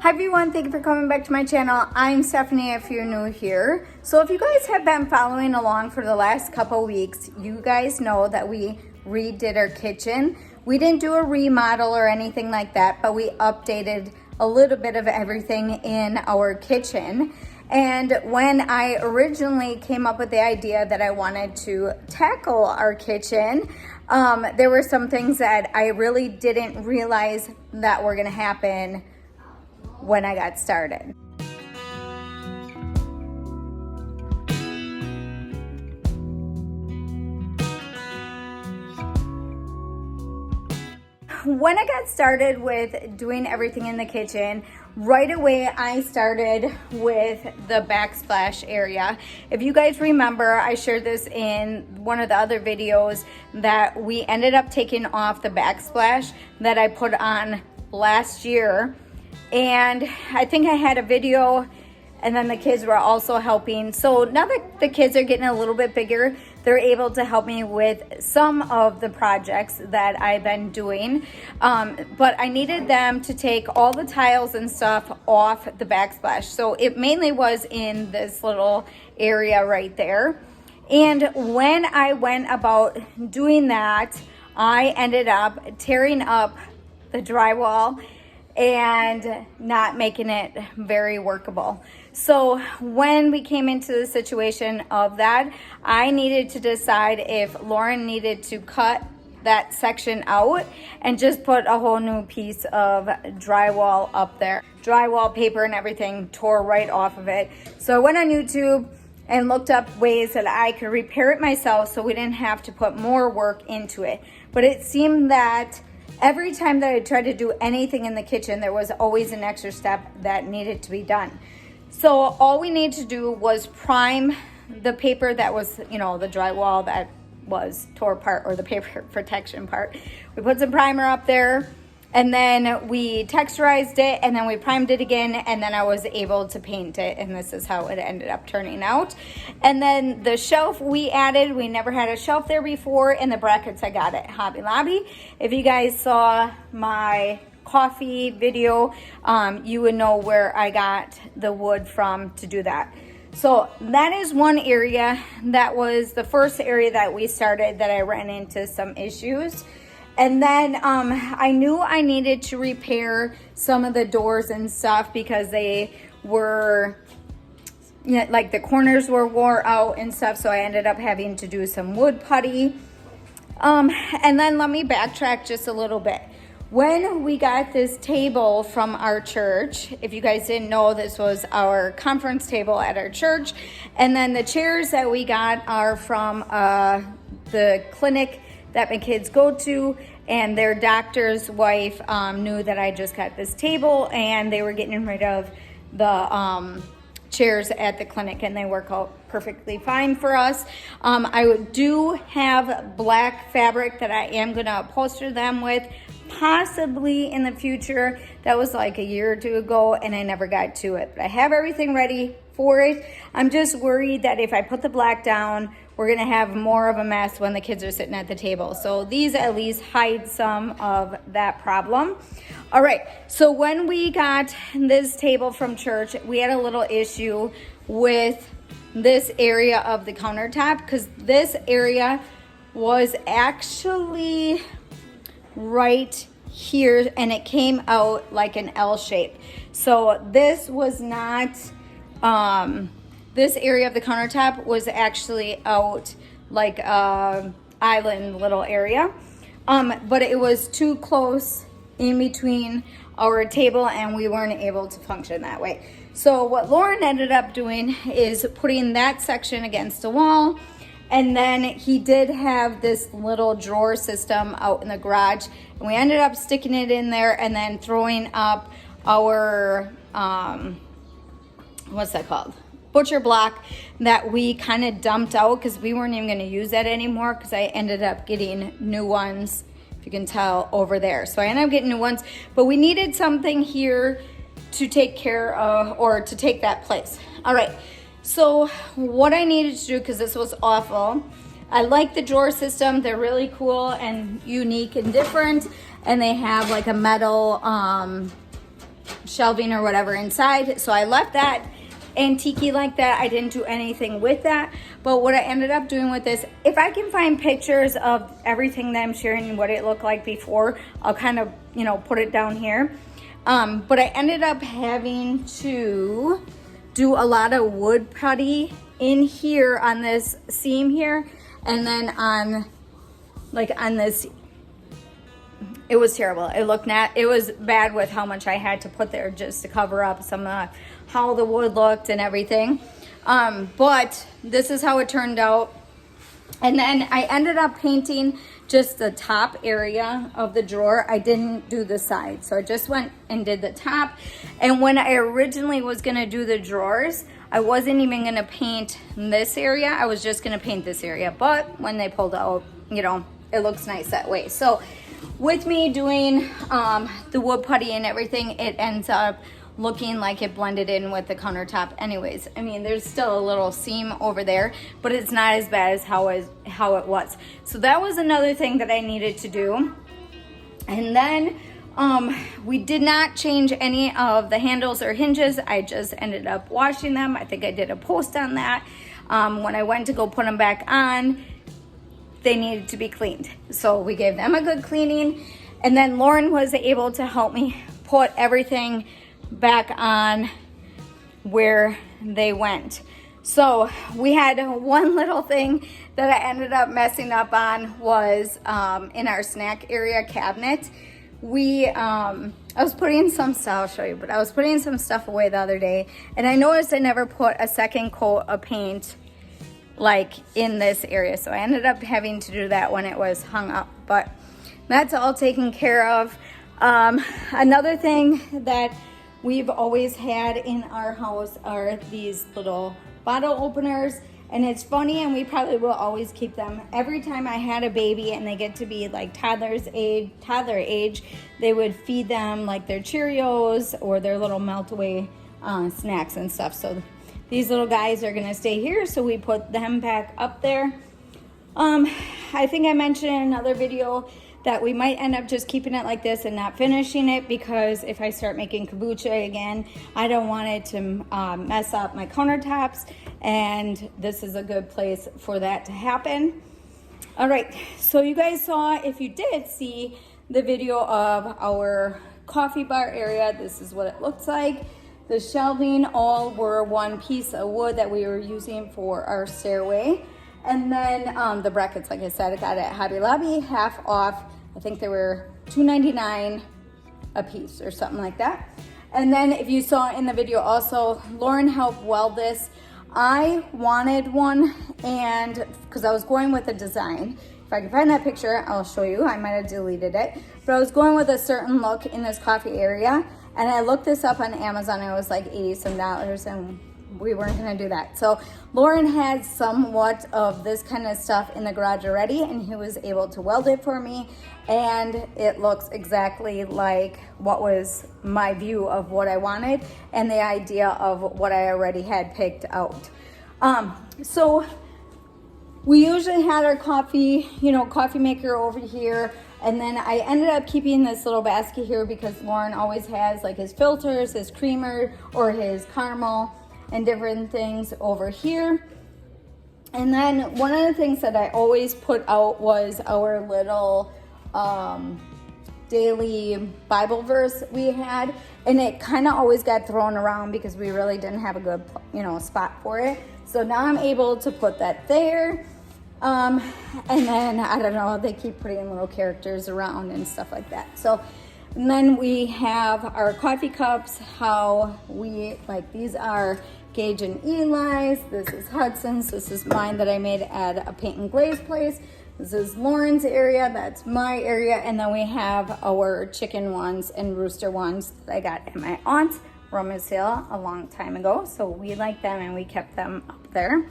Hi everyone, thank you for coming back to my channel. I'm Stephanie if you're new here. So if you guys have been following along for the last couple weeks, you guys know that we redid our kitchen. We didn't do a remodel or anything like that, but we updated a little bit of everything in our kitchen. And when I originally came up with the idea that I wanted to tackle our kitchen, there were some things that I really didn't realize that were gonna happen when I got started. When I got started with doing everything in the kitchen, right away I started with the backsplash area. If you guys remember, I shared this in one of the other videos that we ended up taking off the backsplash that I put on last year. And I think I had a video and then the kids were also helping. So now that the kids are getting a little bit bigger, they're able to help me with some of the projects that I've been doing. But I needed them to take all the tiles and stuff off the backsplash. So it mainly was in this little area right there. And when I went about doing that, I ended up tearing up the drywall and not making it very workable. So when we came into the situation of that, I needed to decide if Lauren needed to cut that section out and just put a whole new piece of drywall up there. Drywall paper and everything tore right off of it. So I went on YouTube and looked up ways that I could repair it myself so we didn't have to put more work into it. But it seemed that every time that I tried to do anything in the kitchen, there was always an extra step that needed to be done. So all we needed to do was prime the paper that was, you know, the drywall that was tore apart, or the paper protection part. We put some primer up there and then we texturized it and then we primed it again, and then I was able to paint it, and this is how it ended up turning out. And then the shelf we added, we never had a shelf there before, and the brackets I got at Hobby Lobby. If you guys saw my coffee video, you would know where I got the wood from to do that. So that is one area. That was the first area that we started that I ran into some issues. And then I knew I needed to repair some of the doors and stuff because they were, you know, like the corners were wore out and stuff. So I ended up having to do some wood putty. And then let me backtrack just a little bit. When we got this table from our church, if you guys didn't know, this was our conference table at our church. And then the chairs that we got are from the clinic that my kids go to, and their doctor's wife knew that I just got this table and they were getting rid of the chairs at the clinic, and they work out perfectly fine for us. I do have black fabric that I am gonna upholster them with, possibly in the future. That was like a year or two ago and I never got to it. But I have everything ready for it. I'm just worried that if I put the black down, we're gonna have more of a mess when the kids are sitting at the table. So these at least hide some of that problem. All right, so when we got this table from church, we had a little issue with this area of the countertop, because this area was actually right here and it came out like an L shape. So this was not, this area of the countertop was actually out like a island little area. But it was too close in between our table and we weren't able to function that way. So what Lauren ended up doing is putting that section against the wall. And then he did have this little drawer system out in the garage, and we ended up sticking it in there and then throwing up our, what's that called? Butcher block that we kind of dumped out because we weren't even going to use that anymore, because I ended up getting new ones, if you can tell, over there. So I ended up getting new ones, but we needed something here to take care of, or to take that place. All right. So what I needed to do, because this was awful, I like the drawer system. They're really cool and unique and different. And they have like a metal shelving or whatever inside. So I left that antique like that. I didn't do anything with that. But what I ended up doing with this, if I can find pictures of everything that I'm sharing and what it looked like before, I'll kind of, you know, put it down here. But I ended up having to do a lot of wood putty in here on this seam here, and then on this, it was terrible. It was bad with how much I had to put there just to cover up some of how the wood looked and everything. But this is how it turned out. And then I ended up painting just the top area of the drawer. I didn't do the side. So I just went and did the top. And when I originally was gonna do the drawers, I wasn't even gonna paint this area. I was just gonna paint this area. But when they pulled out, you know, it looks nice that way. So with me doing the wood putty and everything, it ends up looking like it blended in with the countertop anyways. I mean, there's still a little seam over there, but it's not as bad as how it was. So that was another thing that I needed to do. And then we did not change any of the handles or hinges. I just ended up washing them. I think I did a post on that. When I went to go put them back on, they needed to be cleaned. So we gave them a good cleaning. And then Lauren was able to help me put everything back on where they went. So we had one little thing that I ended up messing up on was in our snack area cabinet. I was putting some stuff, I'll show you, but I was putting some stuff away the other day, and I noticed I never put a second coat of paint like in this area. So I ended up having to do that when it was hung up, but that's all taken care of. Another thing that we've always had in our house are these little bottle openers, and it's funny, and we probably will always keep them. Every time I had a baby and they get to be like toddler age, they would feed them like their Cheerios or their little melt away snacks and stuff. So these little guys are gonna stay here, so we put them back up there. I think I mentioned in another video that we might end up just keeping it like this and not finishing it, because if I start making kombucha again, I don't want it to mess up my countertops, and this is a good place for that to happen. All right, so you guys saw, if you did see the video of our coffee bar area, this is what it looks like. The shelving all were one piece of wood that we were using for our stairway. And then the brackets, like I said, I got it at Hobby Lobby, half off. I think they were $2.99 a piece or something like that. And then if you saw in the video also, Lauren helped weld this. I wanted one, and because I was going with a design. If I can find that picture, I'll show you. I might have deleted it. But I was going with a certain look in this coffee area, and I looked this up on Amazon. It was like $80 some, and we weren't gonna do that. So Lauren had somewhat of this kind of stuff in the garage already, and he was able to weld it for me, and it looks exactly like what was my view of what I wanted and the idea of what I already had picked out. So we usually had our coffee maker over here, and then I ended up keeping this little basket here because Lauren always has like his filters, his creamer, or his caramel and different things over here. And then one of the things that I always put out was our little daily Bible verse we had, and it kind of always got thrown around because we really didn't have a good spot for it. So now I'm able to put that there. And then I don't know, they keep putting little characters around and stuff like that. So, and then we have our coffee cups, how we like, these are Gage and Eli's, this is Hudson's, this is mine that I made at a paint and glaze place, this is Lauren's area, that's my area, and then we have our chicken ones and rooster ones that I got at my aunt's rummage sale a long time ago, so we like them and we kept them up there.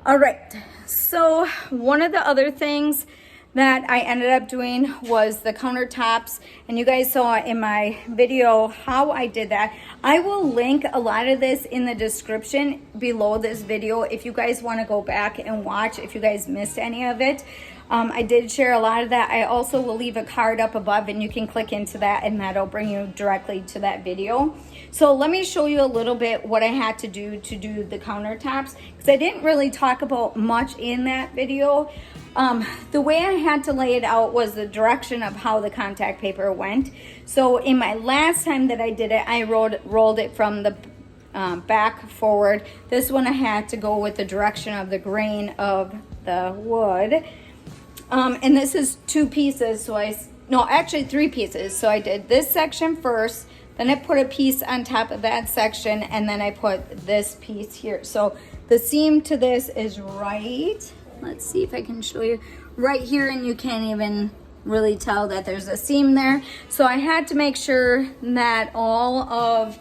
All right, so one of the other things that I ended up doing was the countertops, and you guys saw in my video how I did that. I will link a lot of this in the description below this video if you guys want to go back and watch, if you guys missed any of it. I did share a lot of that. I also will leave a card up above and you can click into that and that'll bring you directly to that video. So let me show you a little bit what I had to do the countertops, because I didn't really talk about much in that video. The way I had to lay it out was the direction of how the contact paper went. So in my last time that I did it, I rolled it from the back forward. This one I had to go with the direction of the grain of the wood. And this is 2 pieces, so actually 3 pieces. So I did this section first, then I put a piece on top of that section, and then I put this piece here. So the seam to this is right, let's see if I can show you, right here, and you can't even really tell that there's a seam there. So I had to make sure that all of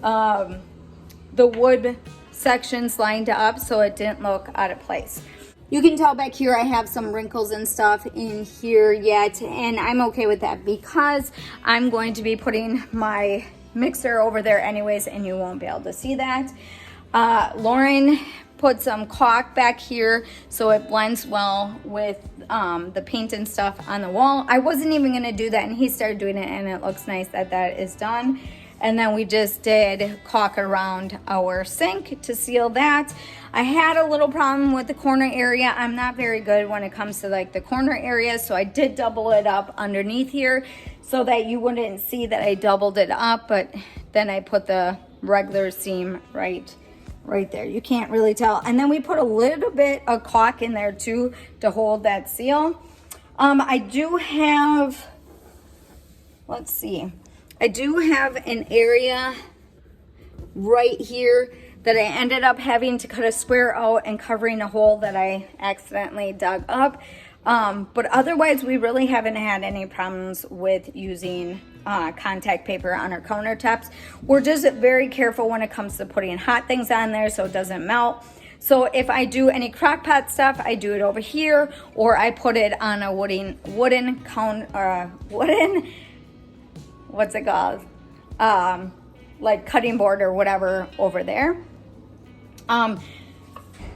the wood sections lined up so it didn't look out of place. You can tell back here I have some wrinkles and stuff in here yet, and I'm okay with that because I'm going to be putting my mixer over there anyways, and you won't be able to see that. Lauren put some caulk back here so it blends well with the paint and stuff on the wall. I wasn't even gonna do that, and he started doing it, and it looks nice that that is done. And then we just did caulk around our sink to seal that. I had a little problem with the corner area. I'm not very good when it comes to like the corner area, so I did double it up underneath here so that you wouldn't see that I doubled it up, but then I put the regular seam right there. You can't really tell. And then we put a little bit of caulk in there too to hold that seal. I do have, let's see, I do have an area right here that I ended up having to cut a square out and covering a hole that I accidentally dug up. But otherwise, we really haven't had any problems with using contact paper on our countertops. We're just very careful when it comes to putting hot things on there so it doesn't melt. So if I do any crock pot stuff, I do it over here, or I put it on a wooden what's it called? Like cutting board or whatever over there.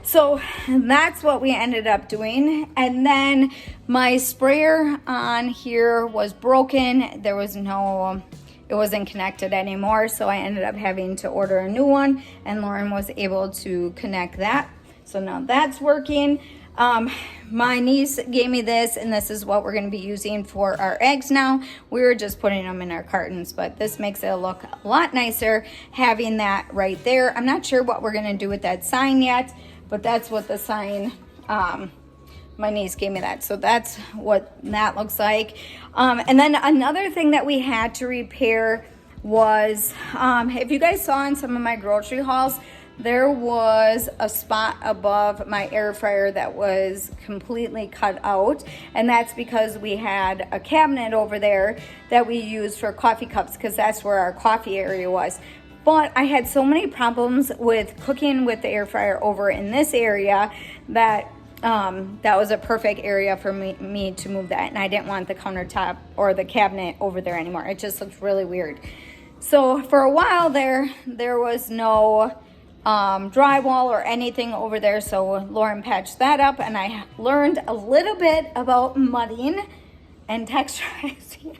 So that's what we ended up doing. And then my sprayer on here was broken. There was no, it wasn't connected anymore. So I ended up having to order a new one, and Lauren was able to connect that. So now that's working. My niece gave me this, and this is what we're going to be using for our eggs now. We were just putting them in our cartons, but this makes it look a lot nicer having that right there. I'm not sure what we're going to do with that sign yet, but that's what the sign, my niece gave me that. So that's what that looks like. And then another thing that we had to repair was, if you guys saw in some of my grocery hauls, there was a spot above my air fryer that was completely cut out, and that's because we had a cabinet over there that we used for coffee cups, because that's where our coffee area was. But I had so many problems with cooking with the air fryer over in this area that that was a perfect area for me to move that, and I didn't want the countertop or the cabinet over there anymore. It just looked really weird. So for a while there was no drywall or anything over there, so Lauren patched that up, and I learned a little bit about mudding and texturizing.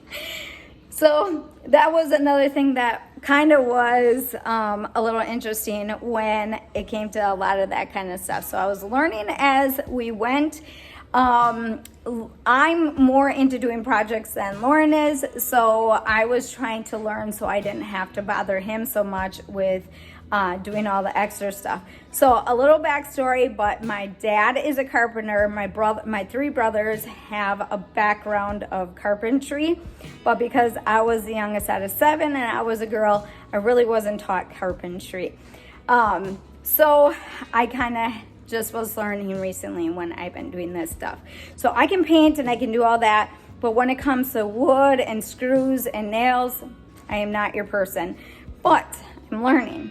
So that was another thing that kind of was a little interesting when it came to a lot of that kind of stuff. So I was learning as we went. I'm more into doing projects than Lauren is, so I was trying to learn so I didn't have to bother him so much with doing all the extra stuff. So a little backstory, but my dad is a carpenter. My 3 brothers have a background of carpentry, but because I was the youngest out of 7 and I was a girl, I really wasn't taught carpentry. So I kind of just was learning recently when I've been doing this stuff. So I can paint and I can do all that, but when it comes to wood and screws and nails, I am not your person, but I'm learning.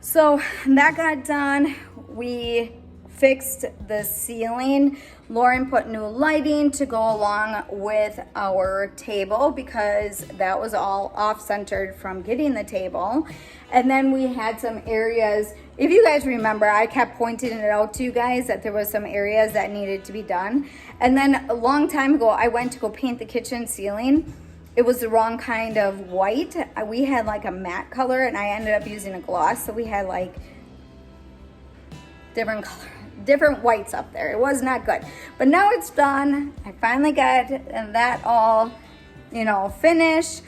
So that got done. We fixed the ceiling. Lauren put new lighting to go along with our table because that was all off-centered from getting the table. And then we had some areas, if you guys remember, I kept pointing it out to you guys that there was some areas that needed to be done. And then a long time ago, I went to go paint the kitchen ceiling. It was the wrong kind of white. We had like a matte color and I ended up using a gloss. So we had like different whites up there. It was not good, but now it's done. I finally got that all, finished.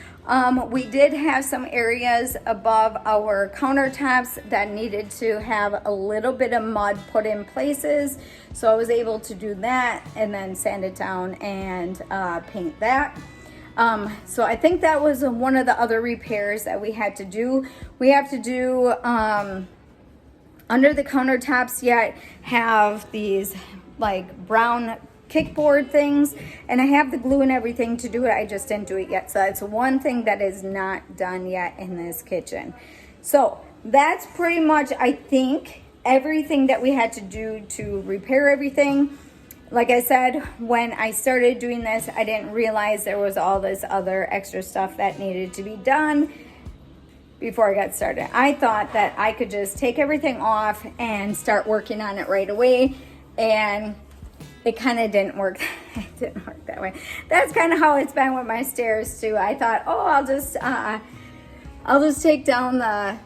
We did have some areas above our countertops that needed to have a little bit of mud put in places. So I was able to do that and then sand it down and paint that. So I think that was one of the other repairs that we had to do. We have to do, under the countertops yet have these like brown kickboard things, and I have the glue and everything to do it. I just didn't do it yet. So that's one thing that is not done yet in this kitchen. So that's pretty much, I think, everything that we had to do to repair everything. Like I said, when I started doing this, I didn't realize there was all this other extra stuff that needed to be done before I got started. I thought that I could just take everything off and start working on it right away, and it kind of didn't work. It didn't work that way. That's kind of how it's been with my stairs too. I thought, oh, I'll just take down the,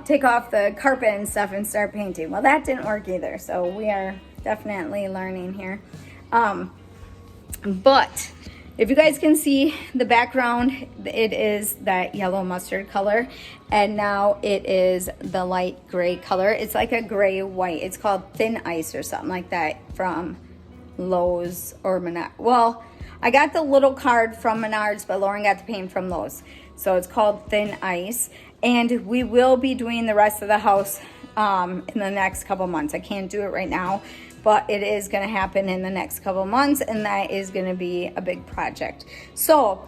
take off the carpet and stuff and start painting. Well, that didn't work either. So we are definitely learning here. But if you guys can see the background, it is that yellow mustard color, and now it is the light gray color. It's like a gray white. It's called thin ice or something like that from Lowe's or Menards. Well, I got the little card from Menards, but Lauren got the paint from Lowe's. So it's called thin ice, and we will be doing the rest of the house in the next couple months. I can't do it right now, but it is going to happen in the next couple months, and that is going to be a big project. So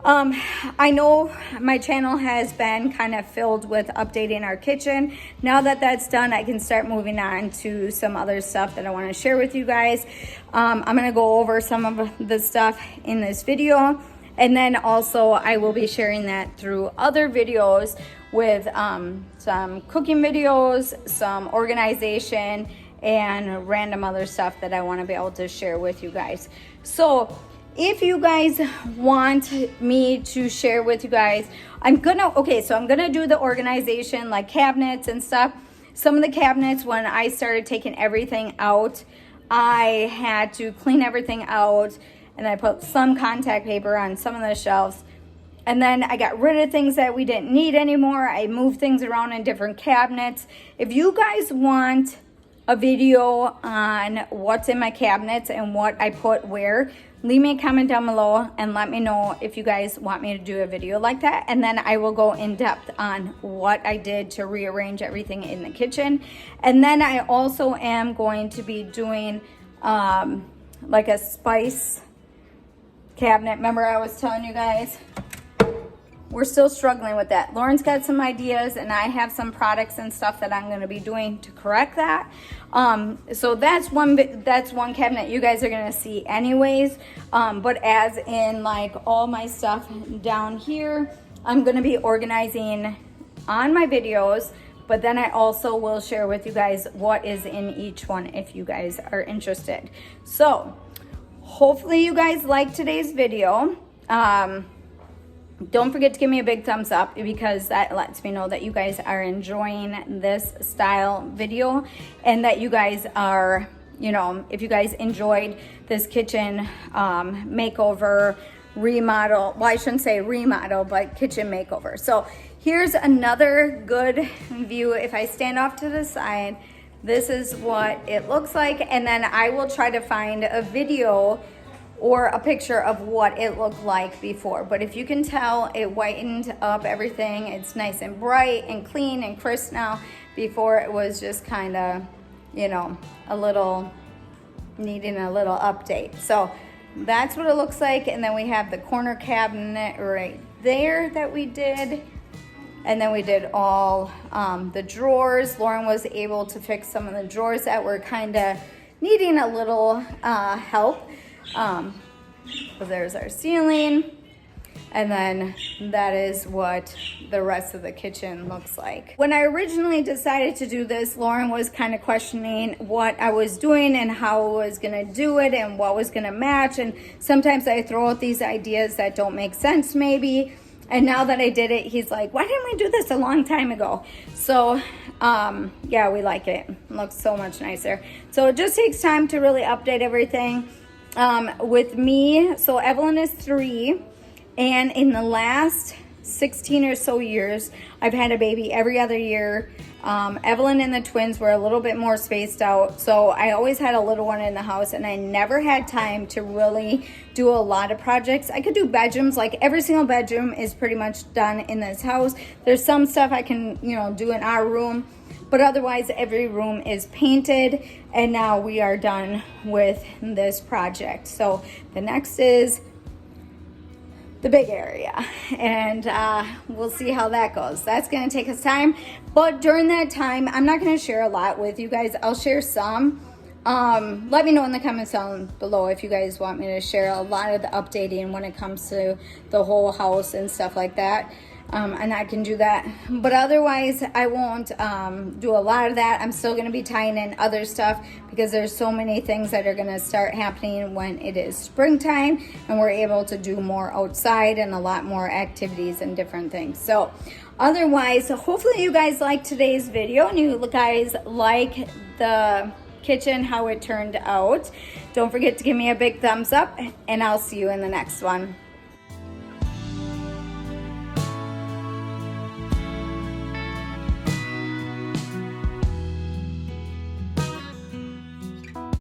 I know my channel has been kind of filled with updating our kitchen. Now that that's done, I can start moving on to some other stuff that I want to share with you guys. I'm going to go over some of the stuff in this video, and then also I will be sharing that through other videos with some cooking videos, some organization, and random other stuff that I want to be able to share with you guys. So if you guys want me to share with you guys, I'm gonna do the organization, like cabinets and stuff. Some of the cabinets, when I started taking everything out, I had to clean everything out, and I put some contact paper on some of the shelves. And then I got rid of things that we didn't need anymore. I moved things around in different cabinets. If you guys want a video on what's in my cabinets and what I put where, leave me a comment down below and let me know if you guys want me to do a video like that, and then I will go in depth on what I did to rearrange everything in the kitchen. And then I also am going to be doing like a spice cabinet. Remember I was telling you guys, we're still struggling with that. Lauren's got some ideas, and I have some products and stuff that I'm going to be doing to correct that. So that's one cabinet you guys are going to see anyways. But as in like all my stuff down here, I'm going to be organizing on my videos, but then I also will share with you guys what is in each one if you guys are interested. So hopefully you guys like today's video. Don't forget to give me a big thumbs up, because that lets me know that you guys are enjoying this style video, and that you guys are, if you guys enjoyed this kitchen makeover, remodel. Well, I shouldn't say remodel, but kitchen makeover. So here's another good view. If I stand off to the side, this is what it looks like, and then I will try to find a video or a picture of what it looked like before. But if you can tell, it whitened up everything. It's nice and bright and clean and crisp now. Before it was just kind of, a little, needing a little update. So that's what it looks like. And then we have the corner cabinet right there that we did. And then we did all the drawers. Lauren was able to fix some of the drawers that were kind of needing a little help. So there's our ceiling. And then that is what the rest of the kitchen looks like. When I originally decided to do this, Lauren was kind of questioning what I was doing and how I was gonna do it and what was gonna match. And sometimes I throw out these ideas that don't make sense maybe. And now that I did it, he's like, why didn't we do this a long time ago? So yeah, we like it. It looks so much nicer. So it just takes time to really update everything. With me, so Evelyn is 3. And in the last 16 or so years, I've had a baby every other year. Evelyn and the twins were a little bit more spaced out. So I always had a little one in the house and I never had time to really do a lot of projects. I could do bedrooms, like every single bedroom is pretty much done in this house. There's some stuff I can, do in our room, but otherwise every room is painted. And now we are done with this project. So the next is the big area, and we'll see how that goes. That's going to take us time, but during that time I'm not going to share a lot with you guys. I'll share some. Let me know in the comments down below if you guys want me to share a lot of the updating when it comes to the whole house and stuff like that. And I can do that, but otherwise I won't do a lot of that. I'm still going to be tying in other stuff because there's so many things that are going to start happening when it is springtime and we're able to do more outside and a lot more activities and different things. So otherwise, hopefully you guys like today's video and you guys like the kitchen, how it turned out. Don't forget to give me a big thumbs up, and I'll see you in the next one.